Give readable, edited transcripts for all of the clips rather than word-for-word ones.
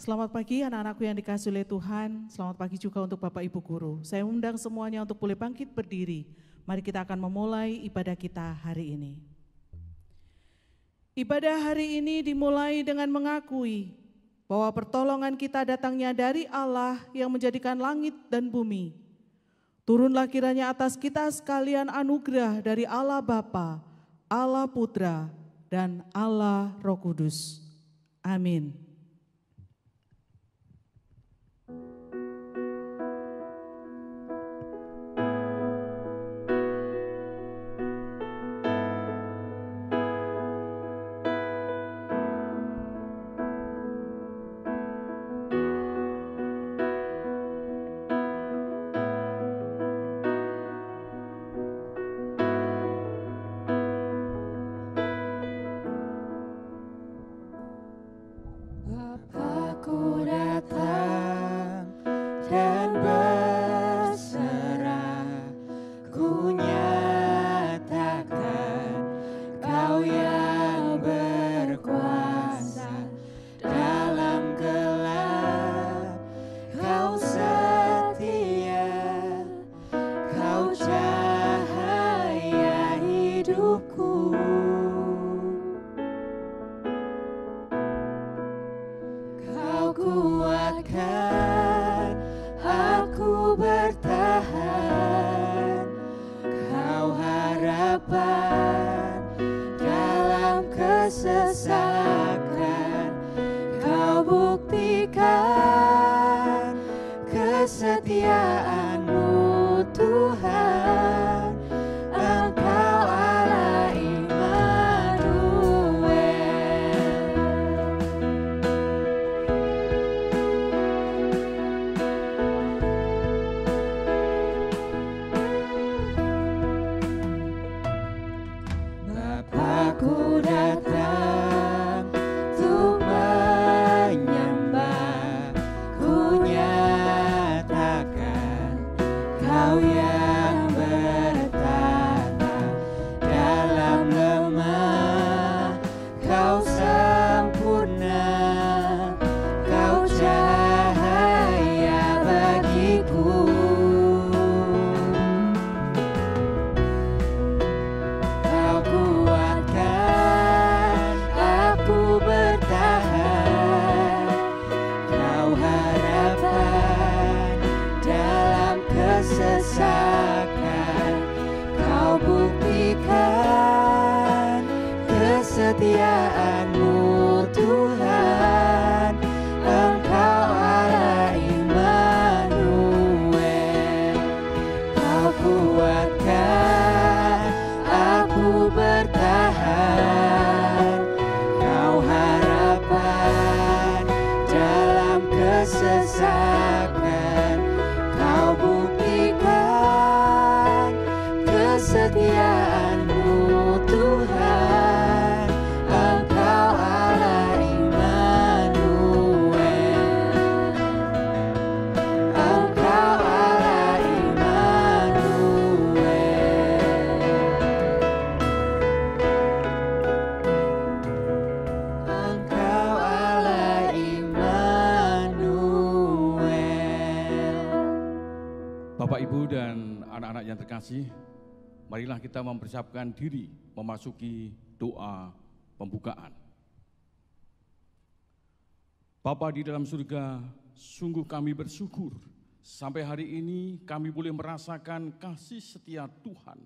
Selamat pagi anak-anakku yang dikasihi oleh Tuhan, selamat pagi juga untuk Bapak Ibu Guru. Saya undang semuanya untuk boleh bangkit berdiri. Mari kita akan memulai ibadah kita hari ini. Ibadah hari ini dimulai dengan mengakui bahwa pertolongan kita datangnya dari Allah yang menjadikan langit dan bumi. Turunlah kiranya atas kita sekalian anugerah dari Allah Bapa, Allah Putra, dan Allah Roh Kudus. Amin. Marilah kita mempersiapkan diri memasuki doa pembukaan. Bapa di dalam surga, sungguh kami bersyukur sampai hari ini kami boleh merasakan kasih setia Tuhan.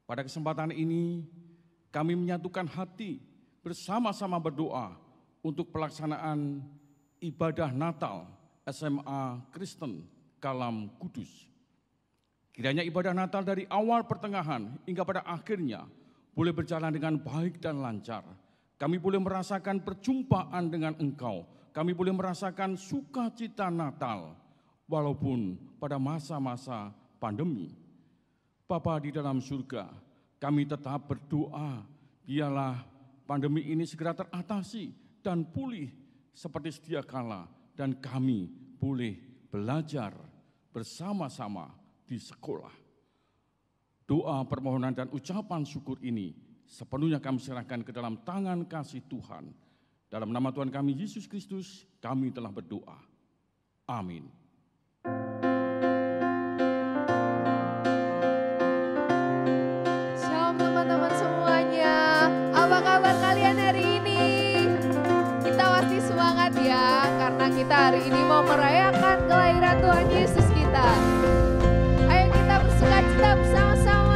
Pada kesempatan ini kami menyatukan hati bersama-sama berdoa untuk pelaksanaan ibadah Natal SMA Kristen Kalam Kudus. Kiranya ibadah Natal dari awal pertengahan hingga pada akhirnya boleh berjalan dengan baik dan lancar. Kami boleh merasakan perjumpaan dengan Engkau. Kami boleh merasakan sukacita Natal walaupun pada masa-masa pandemi. Bapa di dalam surga, kami tetap berdoa biarlah pandemi ini segera teratasi dan pulih seperti sedia kala dan kami boleh belajar bersama-sama di sekolah. Doa, permohonan, dan ucapan syukur ini sepenuhnya kami serahkan ke dalam tangan kasih Tuhan Dalam nama Tuhan kami Yesus Kristus, kami telah berdoa. Amin. Shalom teman-teman semuanya. Apa kabar kalian hari ini? Kita pasti semangat ya, karena kita hari ini mau merayakan kelahiran Tuhan Yesus kita. Ayo kita bersukacita bersama-sama.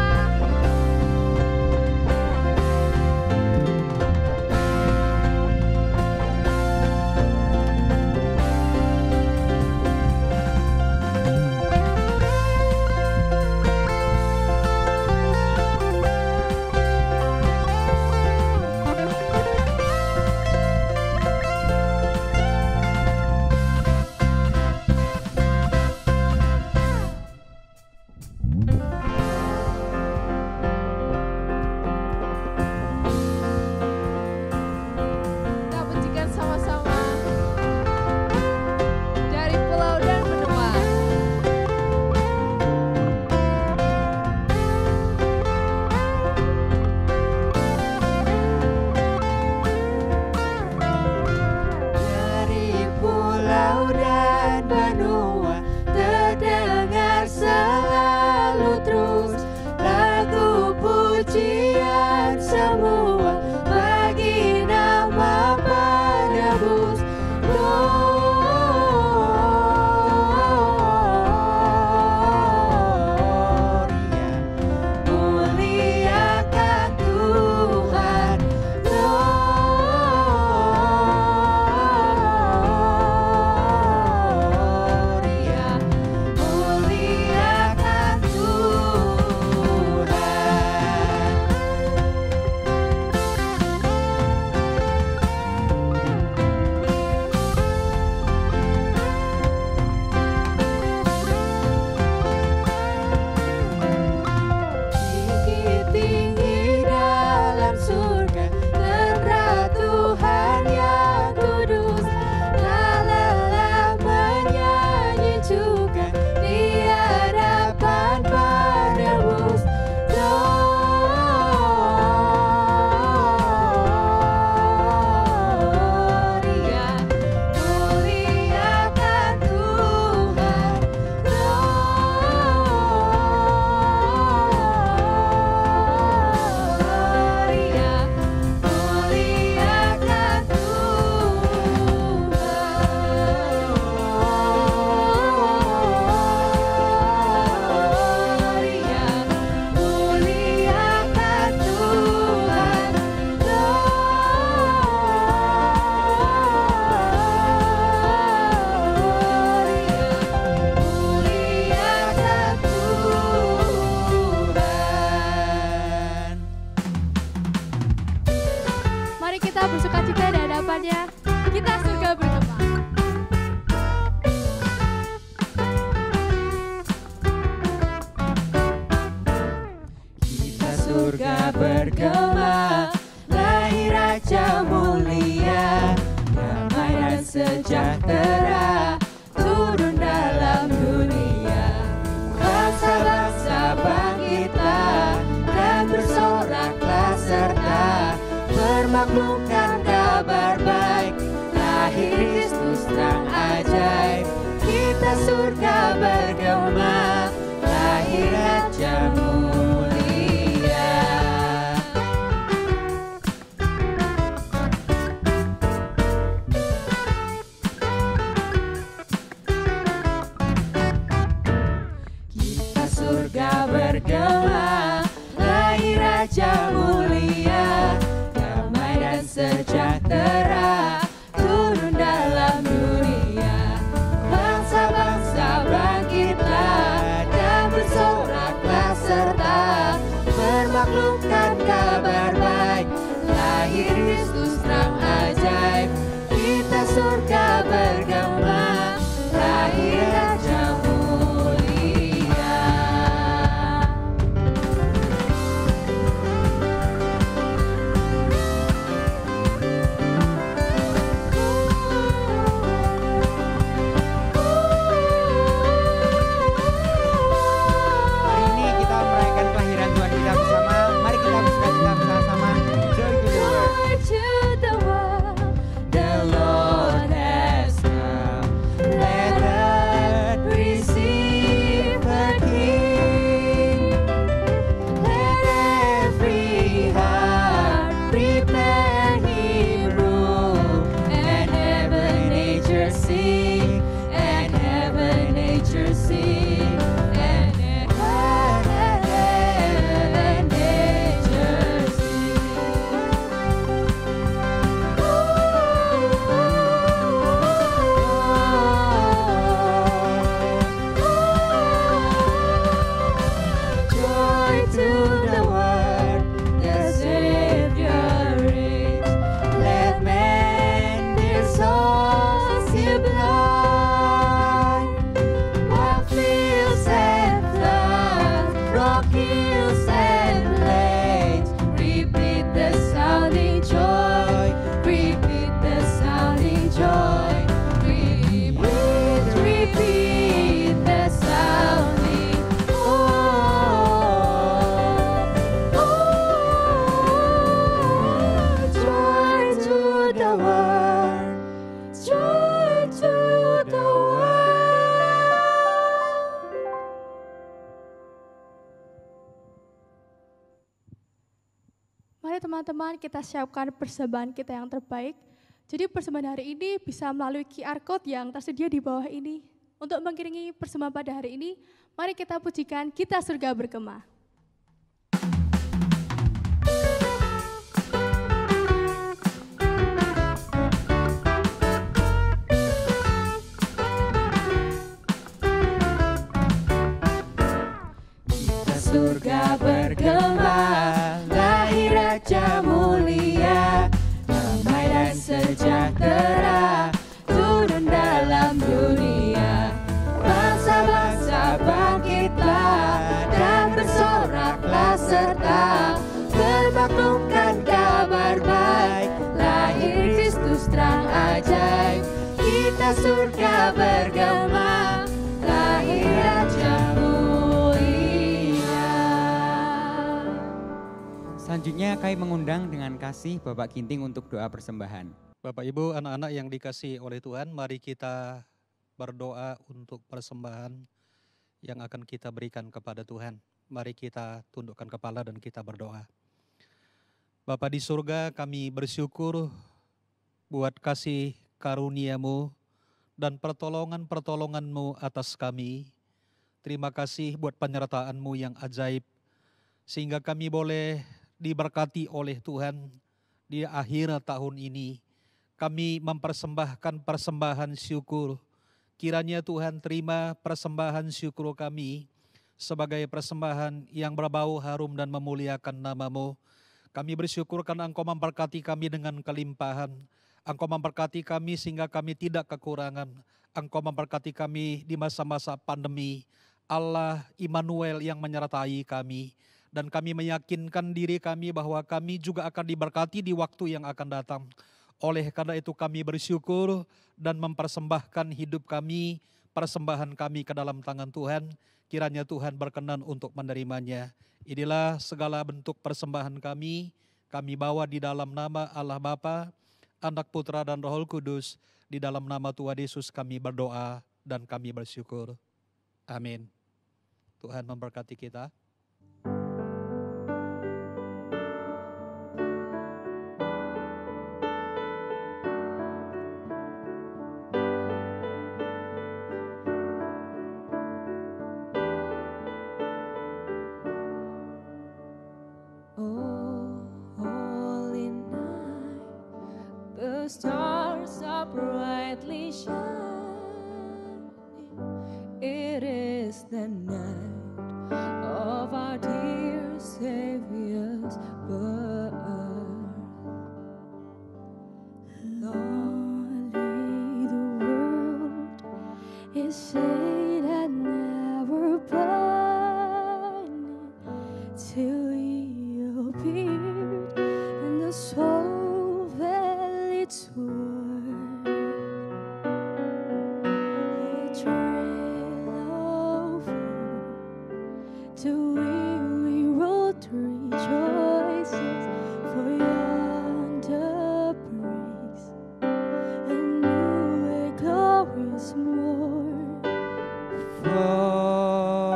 Joy to the world. to the world, the Savior reigns. Let men their souls see blind. While fields and floods, rock hills and plains, repeat the sounding joy, repeat the sounding joy. Repeat the sounding, joy to the world, joy to the world. Mari teman-teman kita siapkan persembahan kita yang terbaik. Jadi persembahan hari ini bisa melalui QR Code yang tersedia di bawah ini. Untuk mengiringi persembahan pada hari ini, mari kita pujikan Kita Surga Bergema. Kita surga bergema, lahir Raja mulia, damai dan sejahtera turun dalam dunia. Bangsa-bangsa bangkitlah dan bersoraklah serta bermaklumkan kabar baik, lahir Kristus terang ajaib. Kita surga bergema, lahir Raja mulia. Selanjutnya kami mengundang dengan kasih Bapak Ginting untuk doa persembahan. Bapak Ibu, anak-anak yang dikasihi oleh Tuhan, mari kita berdoa untuk persembahan yang akan kita berikan kepada Tuhan. Mari kita tundukkan kepala dan kita berdoa. Bapa di surga, kami bersyukur buat kasih karunia-Mu dan pertolongan-pertolongan-Mu atas kami. Terima kasih buat penyertaan-Mu yang ajaib, sehingga kami boleh diberkati oleh Tuhan di akhir tahun ini. Kami mempersembahkan persembahan syukur. Kiranya Tuhan terima persembahan syukur kami sebagai persembahan yang berbau harum dan memuliakan nama-Mu. Kami bersyukur karena Engkau memberkati kami dengan kelimpahan. Engkau memberkati kami sehingga kami tidak kekurangan. Engkau memberkati kami di masa-masa pandemi. Allah Immanuel yang menyertai kami. Dan kami meyakinkan diri kami bahwa kami juga akan diberkati di waktu yang akan datang. Oleh karena itu kami bersyukur dan mempersembahkan hidup kami, persembahan kami ke dalam tangan Tuhan. Kiranya Tuhan berkenan untuk menerimanya. Inilah segala bentuk persembahan kami bawa di dalam nama Allah Bapa, Anak, Putra, dan Roh Kudus. Di dalam nama Tuhan Yesus kami berdoa dan kami bersyukur. Amin. Tuhan memberkati kita. Stars are brightly shining. It is the night of our dear Savior's birth. Lonely the world is shade and never burning till He appeared in the soul. It's worth the trail of to weary road rejoices, for yonder breaks a new and glorious morn. Fall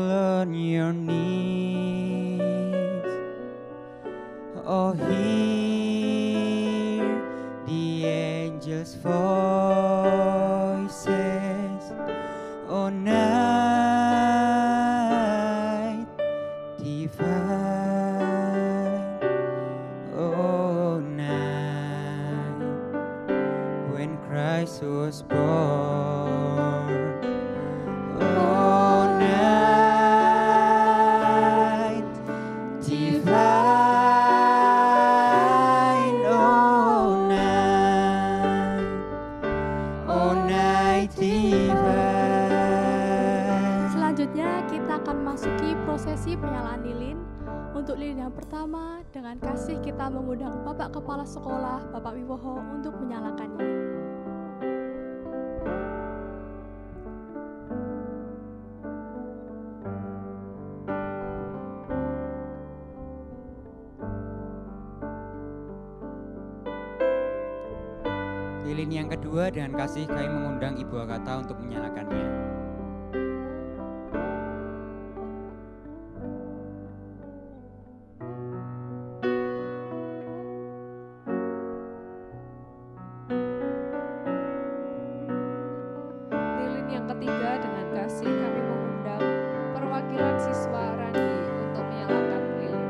on your knees, oh voices, oh night divine, oh night when Christ was born, oh night sesi penyalaan lilin. Untuk lilin yang pertama, dengan kasih kita mengundang Bapak Kepala Sekolah, Bapak Wiwoho, untuk menyalakannya. Lilin yang kedua, dengan kasih kami mengundang Ibu Agatha untuk menyalakannya. Lilin yang ketiga, dengan kasih kami mengundang perwakilan siswa Randi untuk menyalakan lilin.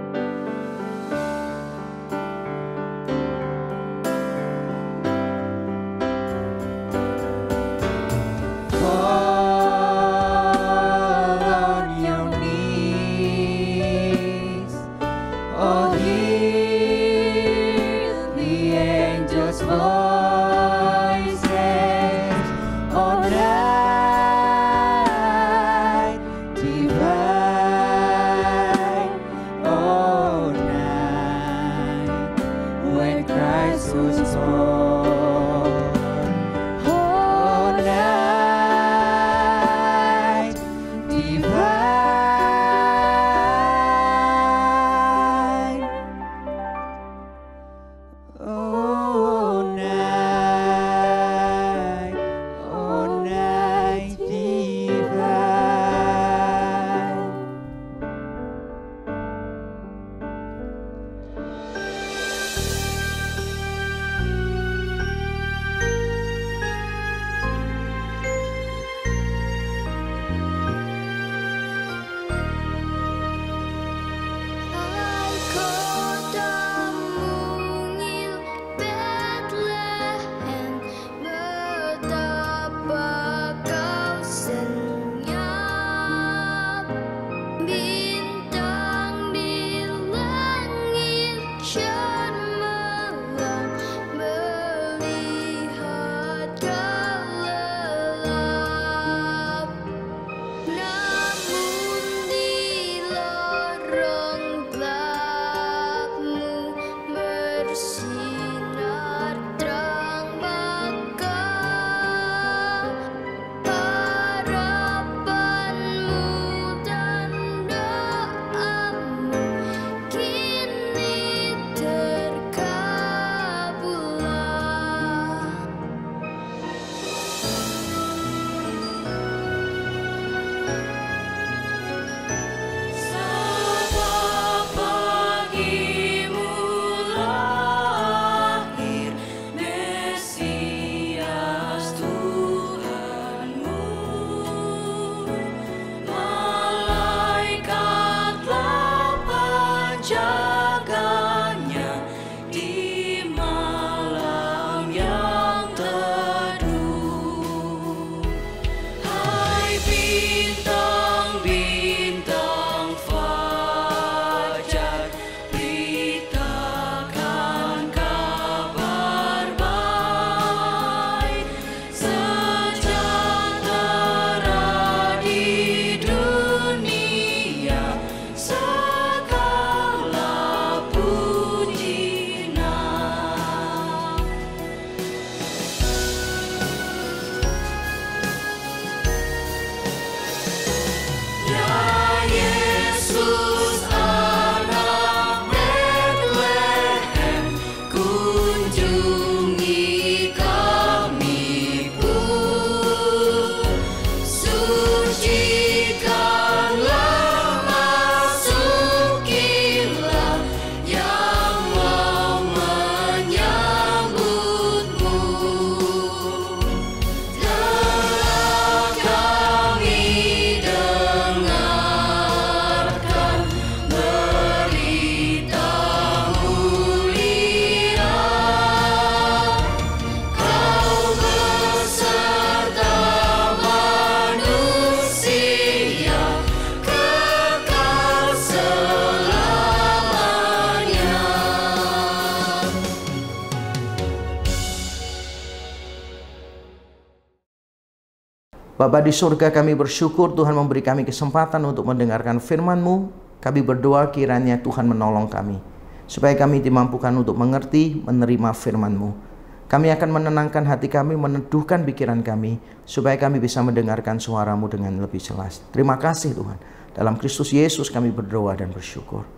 Bapa di surga, kami bersyukur Tuhan memberi kami kesempatan untuk mendengarkan firman-Mu. Kami berdoa kiranya Tuhan menolong kami, supaya kami dimampukan untuk mengerti, menerima firman-Mu. Kami akan menenangkan hati kami, meneduhkan pikiran kami, supaya kami bisa mendengarkan suara-Mu dengan lebih jelas. Terima kasih Tuhan. Dalam Kristus Yesus kami berdoa dan bersyukur.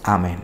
Amin.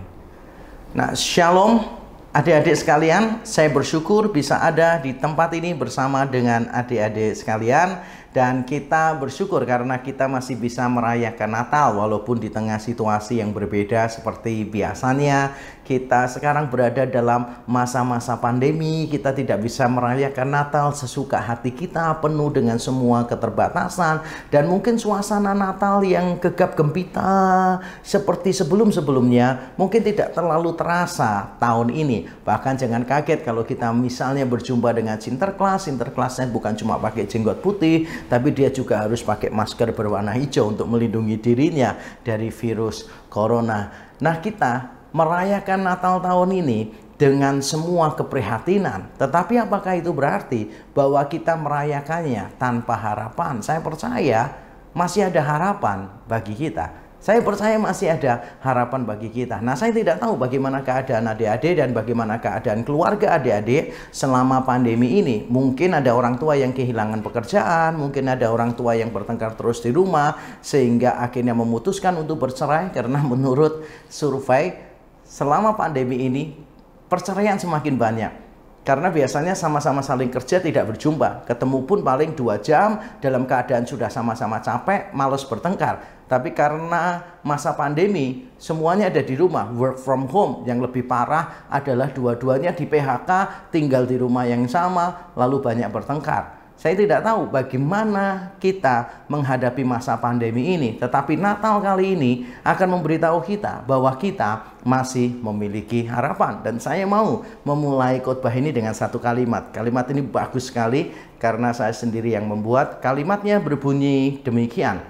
Nah, shalom adik-adik sekalian. Saya bersyukur bisa ada di tempat ini bersama dengan adik-adik sekalian. Dan kita bersyukur karena kita masih bisa merayakan Natal walaupun di tengah situasi yang berbeda seperti biasanya. Kita sekarang berada dalam masa-masa pandemi, kita tidak bisa merayakan Natal sesuka hati kita, penuh dengan semua keterbatasan. Dan mungkin suasana Natal yang gegap gempita seperti sebelum-sebelumnya mungkin tidak terlalu terasa tahun ini. Bahkan jangan kaget kalau kita misalnya berjumpa dengan Sinterklas. Sinterklasnya bukan cuma pakai jenggot putih, tapi dia juga harus pakai masker berwarna hijau untuk melindungi dirinya dari virus corona. Nah, kita merayakan Natal tahun ini dengan semua keprihatinan. Tetapi apakah itu berarti bahwa kita merayakannya tanpa harapan? Saya percaya masih ada harapan bagi kita. Saya percaya masih ada harapan bagi kita. Nah, saya tidak tahu bagaimana keadaan adik-adik dan bagaimana keadaan keluarga adik-adik selama pandemi ini. Mungkin ada orang tua yang kehilangan pekerjaan, mungkin ada orang tua yang bertengkar terus di rumah, sehingga akhirnya memutuskan untuk bercerai karena menurut survei selama pandemi ini perceraian semakin banyak. Karena biasanya sama-sama saling kerja tidak berjumpa, ketemu pun paling 2 jam dalam keadaan sudah sama-sama capek, malas bertengkar. Tapi karena masa pandemi, semuanya ada di rumah, work from home. Yang lebih parah adalah dua-duanya di PHK, tinggal di rumah yang sama, lalu banyak bertengkar. Saya tidak tahu bagaimana kita menghadapi masa pandemi ini, tetapi Natal kali ini akan memberitahu kita bahwa kita masih memiliki harapan. Dan saya mau memulai khotbah ini dengan satu kalimat. Kalimat ini bagus sekali karena saya sendiri yang membuat. Kalimatnya berbunyi demikian: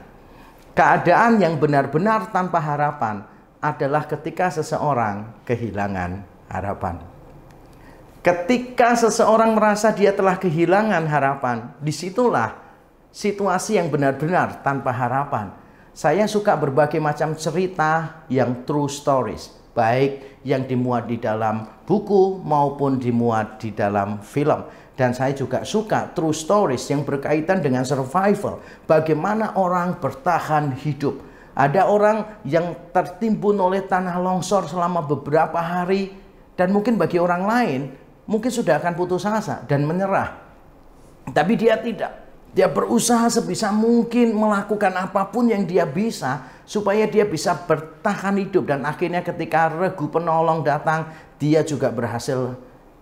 keadaan yang benar-benar tanpa harapan adalah ketika seseorang kehilangan harapan. Ketika seseorang merasa dia telah kehilangan harapan, disitulah situasi yang benar-benar tanpa harapan. Saya suka berbagai macam cerita yang true stories, baik yang dimuat di dalam buku maupun dimuat di dalam film. Dan saya juga suka true stories yang berkaitan dengan survival, bagaimana orang bertahan hidup. Ada orang yang tertimbun oleh tanah longsor selama beberapa hari, dan mungkin bagi orang lain mungkin sudah akan putus asa dan menyerah. Tapi dia tidak. Dia berusaha sebisa mungkin melakukan apapun yang dia bisa supaya dia bisa bertahan hidup. Dan akhirnya ketika regu penolong datang, dia juga berhasil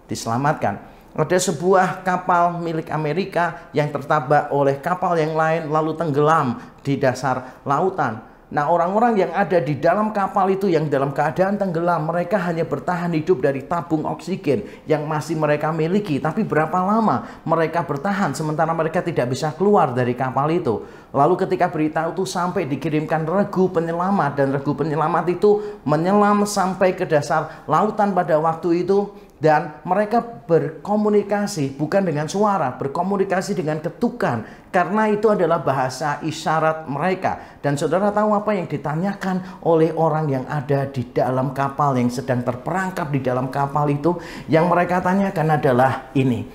diselamatkan. Ada sebuah kapal milik Amerika yang tertabrak oleh kapal yang lain lalu tenggelam di dasar lautan. Nah, orang-orang yang ada di dalam kapal itu yang dalam keadaan tenggelam, mereka hanya bertahan hidup dari tabung oksigen yang masih mereka miliki. Tapi berapa lama mereka bertahan sementara mereka tidak bisa keluar dari kapal itu? Lalu ketika berita itu sampai dikirimkan regu penyelamat, dan regu penyelamat itu menyelam sampai ke dasar lautan pada waktu itu. Dan mereka berkomunikasi bukan dengan suara, berkomunikasi dengan ketukan, karena itu adalah bahasa isyarat mereka. Dan saudara tahu apa yang ditanyakan oleh orang yang ada di dalam kapal, yang sedang terperangkap di dalam kapal itu? Yang mereka tanyakan adalah ini: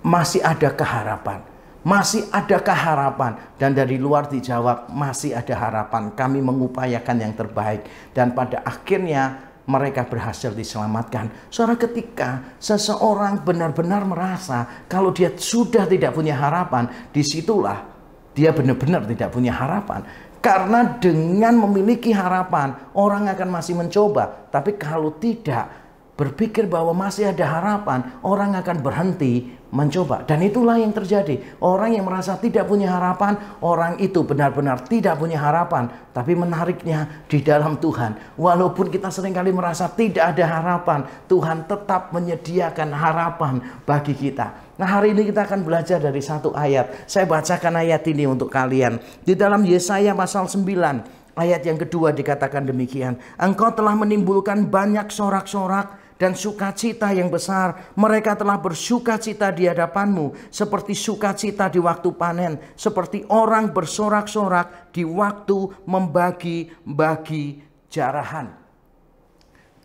masih adakah harapan? Masih adakah harapan? Dan dari luar dijawab, masih ada harapan, kami mengupayakan yang terbaik. Dan pada akhirnya mereka berhasil diselamatkan. Saudara, ketika seseorang benar-benar merasa kalau dia sudah tidak punya harapan, disitulah dia benar-benar tidak punya harapan. Karena dengan memiliki harapan, orang akan masih mencoba. Tapi kalau tidak berpikir bahwa masih ada harapan, orang akan berhenti mencoba. Dan itulah yang terjadi. Orang yang merasa tidak punya harapan, orang itu benar-benar tidak punya harapan. Tapi menariknya di dalam Tuhan, walaupun kita seringkali merasa tidak ada harapan, Tuhan tetap menyediakan harapan bagi kita. Nah, hari ini kita akan belajar dari satu ayat. Saya bacakan ayat ini untuk kalian. Di dalam Yesaya pasal 9, ayat yang kedua dikatakan demikian: Engkau telah menimbulkan banyak sorak-sorak dan sukacita yang besar. Mereka telah bersukacita di hadapanmu, seperti sukacita di waktu panen, seperti orang bersorak-sorak di waktu membagi-bagi jarahan.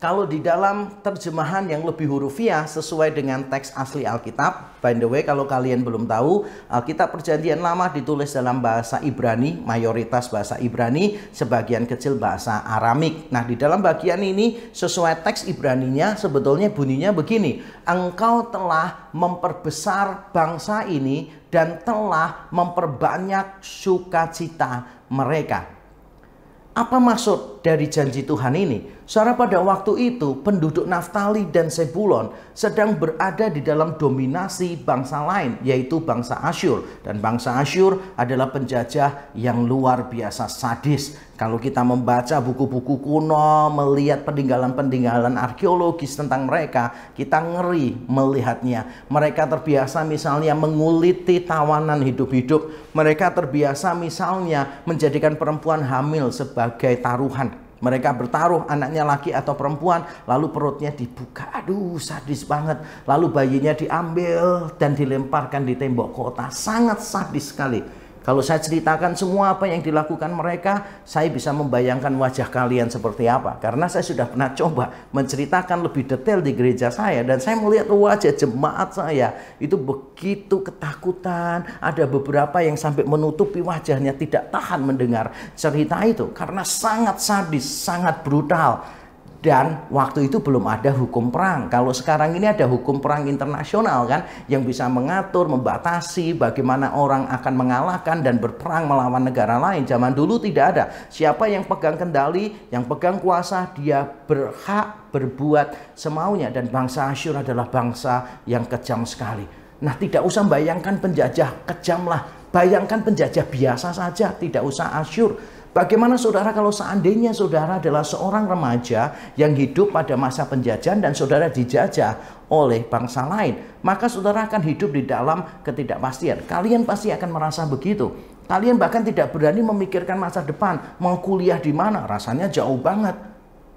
Kalau di dalam terjemahan yang lebih hurufiah sesuai dengan teks asli Alkitab, by the way kalau kalian belum tahu, Alkitab Perjanjian Lama ditulis dalam bahasa Ibrani, mayoritas bahasa Ibrani, sebagian kecil bahasa Aramik. Nah, di dalam bagian ini sesuai teks Ibraninya sebetulnya bunyinya begini: Engkau telah memperbesar bangsa ini dan telah memperbanyak sukacita mereka. Apa maksud dari janji Tuhan ini? Saudara, pada waktu itu penduduk Naftali dan Zebulon sedang berada di dalam dominasi bangsa lain, yaitu bangsa Asyur. Dan bangsa Asyur adalah penjajah yang luar biasa sadis. Kalau kita membaca buku-buku kuno, melihat peninggalan-peninggalan arkeologis tentang mereka, kita ngeri melihatnya. Mereka terbiasa misalnya menguliti tawanan hidup-hidup. Mereka terbiasa misalnya menjadikan perempuan hamil sebagai taruhan. Mereka bertaruh anaknya laki atau perempuan, lalu perutnya dibuka. Aduh, sadis banget. Lalu bayinya diambil dan dilemparkan di tembok kota. Sangat sadis sekali. Kalau saya ceritakan semua apa yang dilakukan mereka, saya bisa membayangkan wajah kalian seperti apa. Karena saya sudah pernah coba menceritakan lebih detail di gereja saya. Dan saya melihat wajah jemaat saya itu begitu ketakutan. Ada beberapa yang sampai menutupi wajahnya, tidak tahan mendengar cerita itu. Karena sangat sadis, sangat brutal. Dan waktu itu belum ada hukum perang. Kalau sekarang ini ada hukum perang internasional kan, yang bisa mengatur, membatasi bagaimana orang akan mengalahkan dan berperang melawan negara lain. Zaman dulu tidak ada. Siapa yang pegang kendali, yang pegang kuasa, dia berhak berbuat semaunya. Dan bangsa Asyur adalah bangsa yang kejam sekali. Nah, tidak usah bayangkan penjajah kejam lah. Bayangkan penjajah biasa saja, tidak usah Asyur. Bagaimana saudara kalau seandainya saudara adalah seorang remaja yang hidup pada masa penjajahan dan saudara dijajah oleh bangsa lain? Maka saudara akan hidup di dalam ketidakpastian. Kalian pasti akan merasa begitu. Kalian bahkan tidak berani memikirkan masa depan. Mau kuliah di mana? Rasanya jauh banget.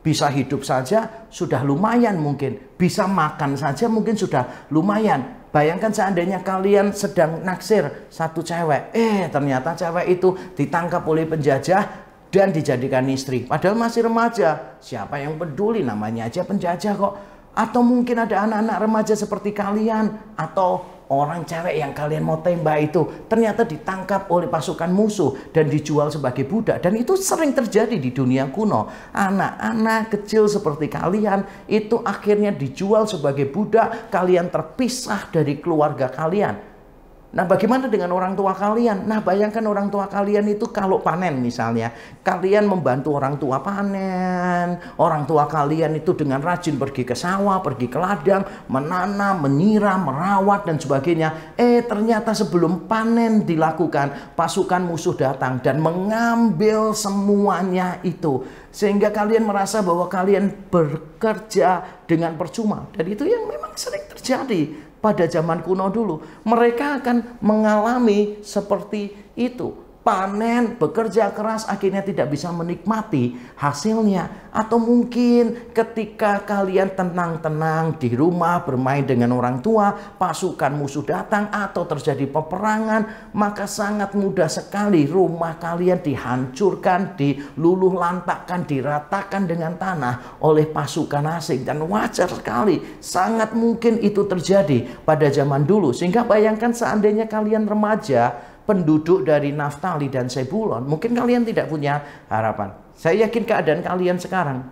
Bisa hidup saja sudah lumayan mungkin. Bisa makan saja mungkin sudah lumayan. Bayangkan seandainya kalian sedang naksir satu cewek. Ternyata cewek itu ditangkap oleh penjajah dan dijadikan istri. Padahal masih remaja. Siapa yang peduli, namanya aja penjajah kok. Atau mungkin ada anak-anak remaja seperti kalian. Atau orang cewek yang kalian mau tembak itu ternyata ditangkap oleh pasukan musuh dan dijual sebagai budak. Dan itu sering terjadi di dunia kuno. Anak-anak kecil seperti kalian itu akhirnya dijual sebagai budak. Kalian terpisah dari keluarga kalian. Nah, bagaimana dengan orang tua kalian? Nah, bayangkan orang tua kalian itu kalau panen misalnya. Kalian membantu orang tua panen. Orang tua kalian itu dengan rajin pergi ke sawah, pergi ke ladang, menanam, menyiram, merawat, dan sebagainya. Ternyata sebelum panen dilakukan, pasukan musuh datang dan mengambil semuanya itu. Sehingga kalian merasa bahwa kalian bekerja dengan percuma. Dan itu yang memang sering terjadi. Pada zaman kuno dulu, mereka akan mengalami seperti itu. Panen, bekerja keras, akhirnya tidak bisa menikmati hasilnya. Atau mungkin ketika kalian tenang-tenang di rumah bermain dengan orang tua, pasukan musuh datang atau terjadi peperangan, maka sangat mudah sekali rumah kalian dihancurkan, diluluh lantakkan, diratakan dengan tanah oleh pasukan asing. Dan wajar sekali, sangat mungkin itu terjadi pada zaman dulu. Sehingga bayangkan seandainya kalian remaja, penduduk dari Naftali dan Zebulon, mungkin kalian tidak punya harapan. Saya yakin keadaan kalian sekarang,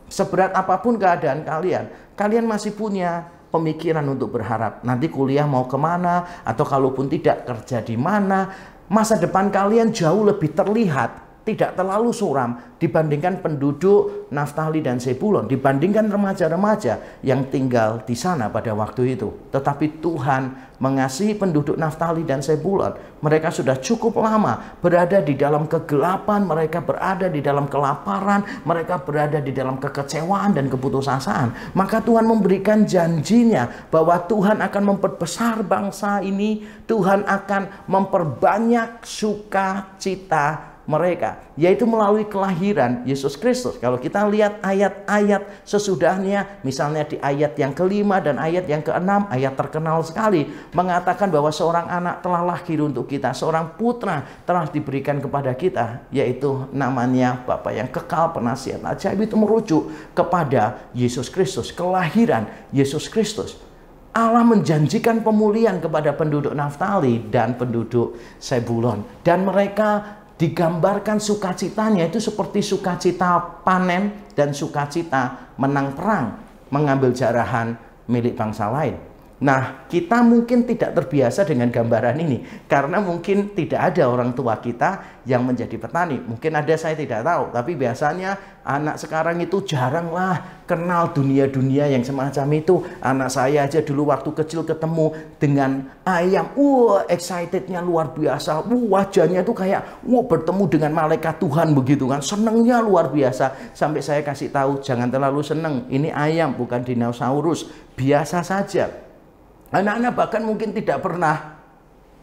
seberat apapun keadaan kalian, kalian masih punya pemikiran untuk berharap. Nanti kuliah mau kemana, atau kalaupun tidak kerja di mana. Masa depan kalian jauh lebih terlihat, tidak terlalu suram dibandingkan penduduk Naftali dan Zebulon, dibandingkan remaja-remaja yang tinggal di sana pada waktu itu. Tetapi Tuhan mengasihi penduduk Naftali dan Zebulon. Mereka sudah cukup lama berada di dalam kegelapan, mereka berada di dalam kelaparan, mereka berada di dalam kekecewaan dan keputusasaan. Maka Tuhan memberikan janjinya bahwa Tuhan akan memperbesar bangsa ini, Tuhan akan memperbanyak sukacita mereka, yaitu melalui kelahiran Yesus Kristus. Kalau kita lihat ayat-ayat sesudahnya, misalnya di ayat yang ke-5 dan ayat yang ke-6, ayat terkenal sekali, mengatakan bahwa seorang anak telah lahir untuk kita, seorang putra telah diberikan kepada kita, yaitu namanya Bapa yang kekal, penasihat ajaib. Itu merujuk kepada Yesus Kristus, kelahiran Yesus Kristus. Allah menjanjikan pemulihan kepada penduduk Naftali dan penduduk Zebulon, dan mereka digambarkan sukacitanya itu seperti sukacita panen dan sukacita menang perang, mengambil jarahan milik bangsa lain. Nah, kita mungkin tidak terbiasa dengan gambaran ini karena mungkin tidak ada orang tua kita yang menjadi petani. Mungkin ada, saya tidak tahu, tapi biasanya anak sekarang itu jaranglah kenal dunia-dunia yang semacam itu. Anak saya aja dulu waktu kecil ketemu dengan ayam, excitednya luar biasa, wajahnya itu kayak bertemu dengan malaikat Tuhan begitu kan, senengnya luar biasa. Sampai saya kasih tahu, jangan terlalu seneng, ini ayam bukan dinosaurus, biasa saja. Anak-anak bahkan mungkin tidak pernah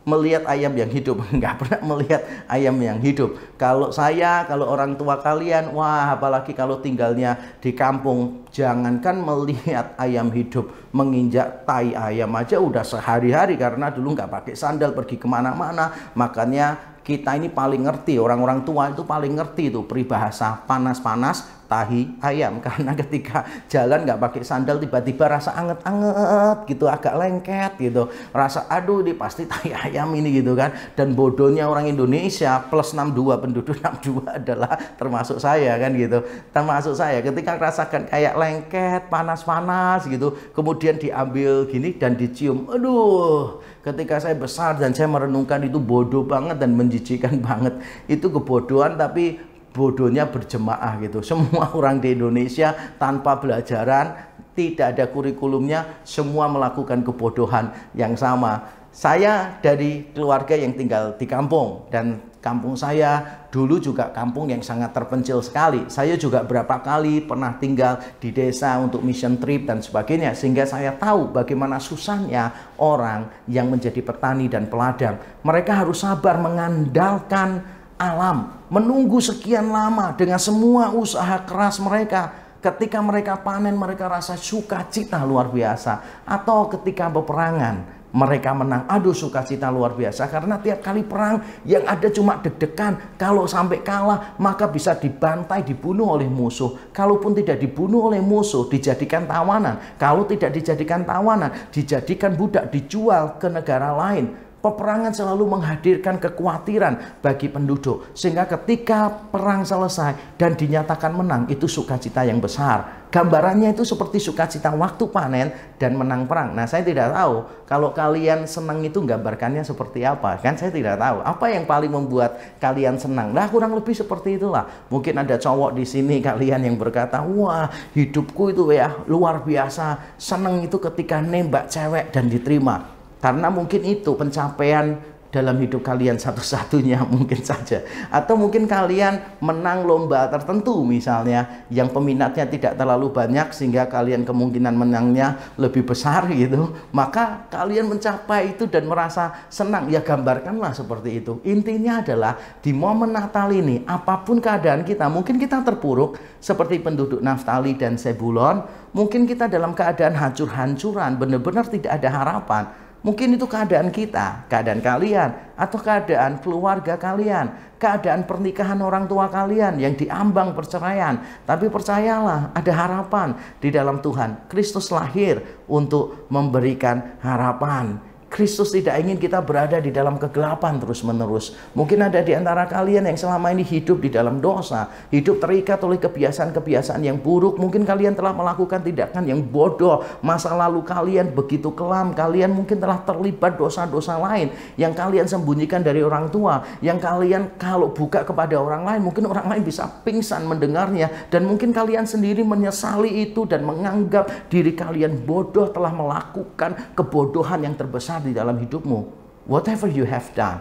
melihat ayam yang hidup, nggak pernah melihat ayam yang hidup. Kalau saya, kalau orang tua kalian, wah apalagi kalau tinggalnya di kampung, jangankan melihat ayam hidup, menginjak tai ayam aja udah sehari-hari karena dulu nggak pakai sandal pergi kemana-mana. Makanya kita ini paling ngerti, orang-orang tua itu paling ngerti itu peribahasa panas-panas tahi ayam, karena ketika jalan nggak pakai sandal tiba-tiba rasa anget-anget gitu, agak lengket gitu, rasa aduh ini pasti tahi ayam ini gitu kan. Dan bodohnya orang Indonesia plus 62, penduduk 62 adalah termasuk saya kan gitu, termasuk saya, ketika rasakan kayak lengket, panas-panas gitu, kemudian diambil gini dan dicium, aduh, ketika saya besar dan saya merenungkan itu bodoh banget dan menjijikan banget. Itu kebodohan, tapi bodohnya berjemaah gitu. Semua orang di Indonesia tanpa pelajaran, tidak ada kurikulumnya, semua melakukan kebodohan yang sama. Saya dari keluarga yang tinggal di kampung, dan kampung saya dulu juga kampung yang sangat terpencil sekali. Saya juga berapa kali pernah tinggal di desa untuk mission trip dan sebagainya, sehingga saya tahu bagaimana susahnya orang yang menjadi petani dan peladang. Mereka harus sabar mengandalkan alam, menunggu sekian lama dengan semua usaha keras mereka. Ketika mereka panen, mereka rasa sukacita luar biasa. Atau ketika peperangan, mereka menang, aduh sukacita luar biasa. Karena tiap kali perang yang ada cuma deg-degan. Kalau sampai kalah, maka bisa dibantai, dibunuh oleh musuh. Kalaupun tidak dibunuh oleh musuh, dijadikan tawanan. Kalau tidak dijadikan tawanan, dijadikan budak, dijual ke negara lain. Peperangan selalu menghadirkan kekhawatiran bagi penduduk, sehingga ketika perang selesai dan dinyatakan menang, itu sukacita yang besar. Gambarannya itu seperti sukacita waktu panen dan menang perang. Nah, saya tidak tahu kalau kalian senang itu gambarkannya seperti apa, kan saya tidak tahu apa yang paling membuat kalian senang. Nah, kurang lebih seperti itulah. Mungkin ada cowok di sini kalian yang berkata, wah hidupku itu ya luar biasa, senang itu ketika nembak cewek dan diterima. Karena mungkin itu pencapaian dalam hidup kalian satu-satunya mungkin saja. Atau mungkin kalian menang lomba tertentu misalnya, yang peminatnya tidak terlalu banyak sehingga kalian kemungkinan menangnya lebih besar gitu. Maka kalian mencapai itu dan merasa senang. Ya gambarkanlah seperti itu. Intinya adalah di momen Natal ini, apapun keadaan kita, mungkin kita terpuruk seperti penduduk Naftali dan Zebulon. Mungkin kita dalam keadaan hancur-hancuran, benar-benar tidak ada harapan. Mungkin itu keadaan kita, keadaan kalian, atau keadaan keluarga kalian, keadaan pernikahan orang tua kalian yang diambang perceraian. Tapi percayalah, ada harapan di dalam Tuhan. Kristus lahir untuk memberikan harapan. Kristus tidak ingin kita berada di dalam kegelapan terus-menerus. Mungkin ada di antara kalian yang selama ini hidup di dalam dosa, hidup terikat oleh kebiasaan-kebiasaan yang buruk. Mungkin kalian telah melakukan tindakan yang bodoh. Masa lalu kalian begitu kelam. Kalian mungkin telah terlibat dosa-dosa lain yang kalian sembunyikan dari orang tua, yang kalian kalau buka kepada orang lain, mungkin orang lain bisa pingsan mendengarnya. Dan mungkin kalian sendiri menyesali itu dan menganggap diri kalian bodoh, telah melakukan kebodohan yang terbesar di dalam hidupmu. Whatever you have done,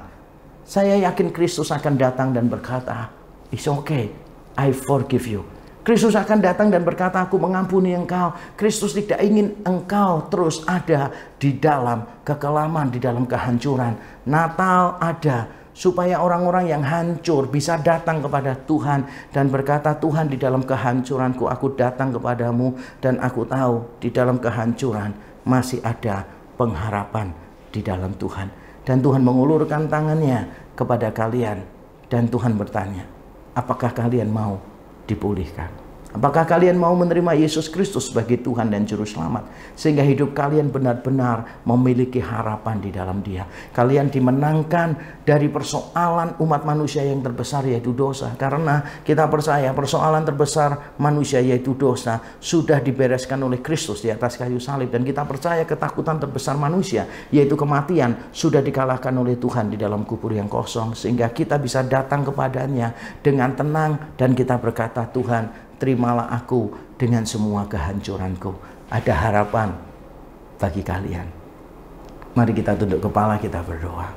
saya yakin Kristus akan datang dan berkata, it's okay, I forgive you. Kristus akan datang dan berkata, aku mengampuni engkau. Kristus tidak ingin engkau terus ada di dalam kekelaman, di dalam kehancuran. Natal ada supaya orang-orang yang hancur bisa datang kepada Tuhan dan berkata, Tuhan, di dalam kehancuranku aku datang kepadamu dan aku tahu di dalam kehancuran masih ada pengharapan di dalam Tuhan. Dan Tuhan mengulurkan tangannya kepada kalian dan Tuhan bertanya, apakah kalian mau dipulihkan? Apakah kalian mau menerima Yesus Kristus sebagai Tuhan dan Juru Selamat? Sehingga hidup kalian benar-benar memiliki harapan di dalam Dia. Kalian dimenangkan dari persoalan umat manusia yang terbesar, yaitu dosa. Karena kita percaya persoalan terbesar manusia, yaitu dosa, sudah dibereskan oleh Kristus di atas kayu salib. Dan kita percaya ketakutan terbesar manusia, yaitu kematian, sudah dikalahkan oleh Tuhan di dalam kubur yang kosong. Sehingga kita bisa datang kepadanya dengan tenang dan kita berkata, Tuhan, terimalah aku dengan semua kehancuranku. Ada harapan bagi kalian. Mari kita tunduk kepala, kita berdoa.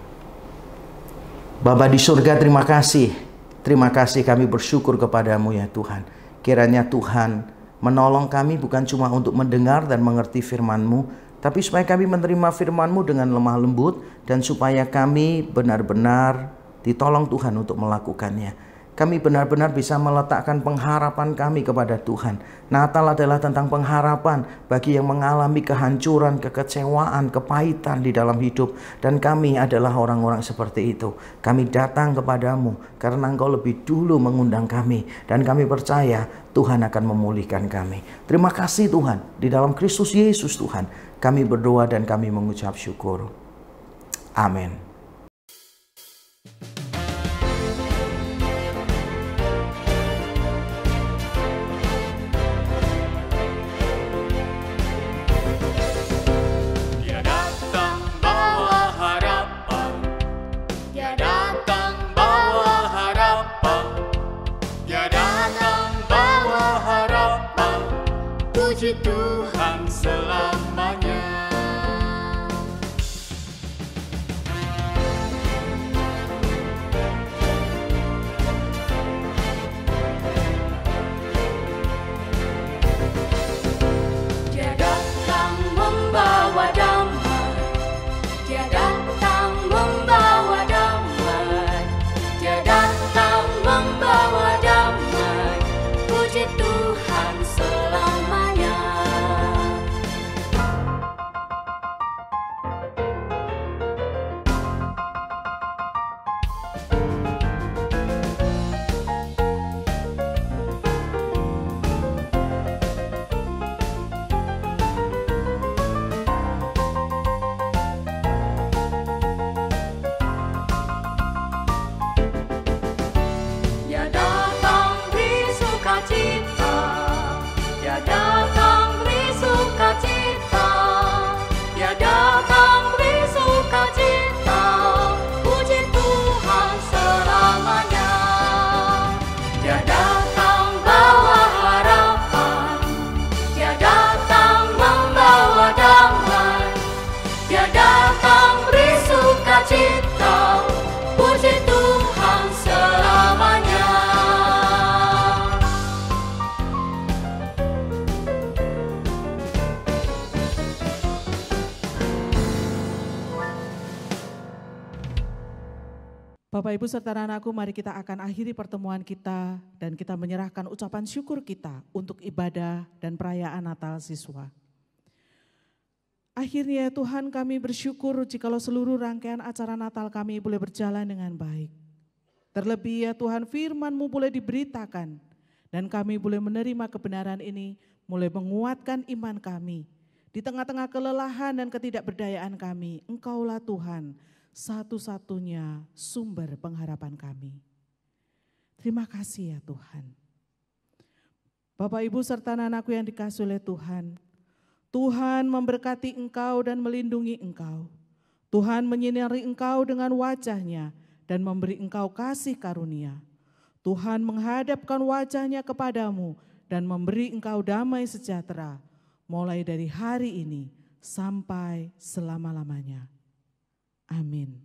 Bapa di surga, terima kasih. Terima kasih, kami bersyukur kepadamu ya Tuhan. Kiranya Tuhan menolong kami bukan cuma untuk mendengar dan mengerti firman-Mu, tapi supaya kami menerima firman-Mu dengan lemah lembut dan supaya kami benar-benar ditolong Tuhan untuk melakukannya. Kami benar-benar bisa meletakkan pengharapan kami kepada Tuhan. Natal adalah tentang pengharapan bagi yang mengalami kehancuran, kekecewaan, kepahitan di dalam hidup. Dan kami adalah orang-orang seperti itu. Kami datang kepadamu karena Engkau lebih dulu mengundang kami. Dan kami percaya Tuhan akan memulihkan kami. Terima kasih Tuhan. Di dalam Kristus Yesus Tuhan, kami berdoa dan kami mengucap syukur. Amin. Puji Tuhan selamanya. Dia datang membawa damai. Dia datang membawa damai. Dia datang membawa damai. Puji Tuhan selamanya. Dia datang beri sukacita. Dia datang beri sukacita. Dia datang beri sukacita. Puji Tuhan selamanya. Dia datang bawa harapan. Dia datang membawa damai. Dia datang beri sukacita. Puji Tuhan selamanya. Bapak Ibu serta anak-anakku, mari kita akan akhiri pertemuan kita dan kita menyerahkan ucapan syukur kita untuk ibadah dan perayaan Natal siswa. Akhirnya ya Tuhan, kami bersyukur jikalau seluruh rangkaian acara Natal kami boleh berjalan dengan baik. Terlebih ya Tuhan, firman-Mu boleh diberitakan dan kami boleh menerima kebenaran ini, mulai menguatkan iman kami. Di tengah-tengah kelelahan dan ketidakberdayaan kami, Engkaulah Tuhan, satu-satunya sumber pengharapan kami. Terima kasih ya Tuhan. Bapak Ibu serta anak-anakku yang dikasihi oleh Tuhan, Tuhan memberkati engkau dan melindungi engkau. Tuhan menyinari engkau dengan wajah-Nya dan memberi engkau kasih karunia. Tuhan menghadapkan wajah-Nya kepadamu dan memberi engkau damai sejahtera, mulai dari hari ini sampai selama-lamanya. Amin.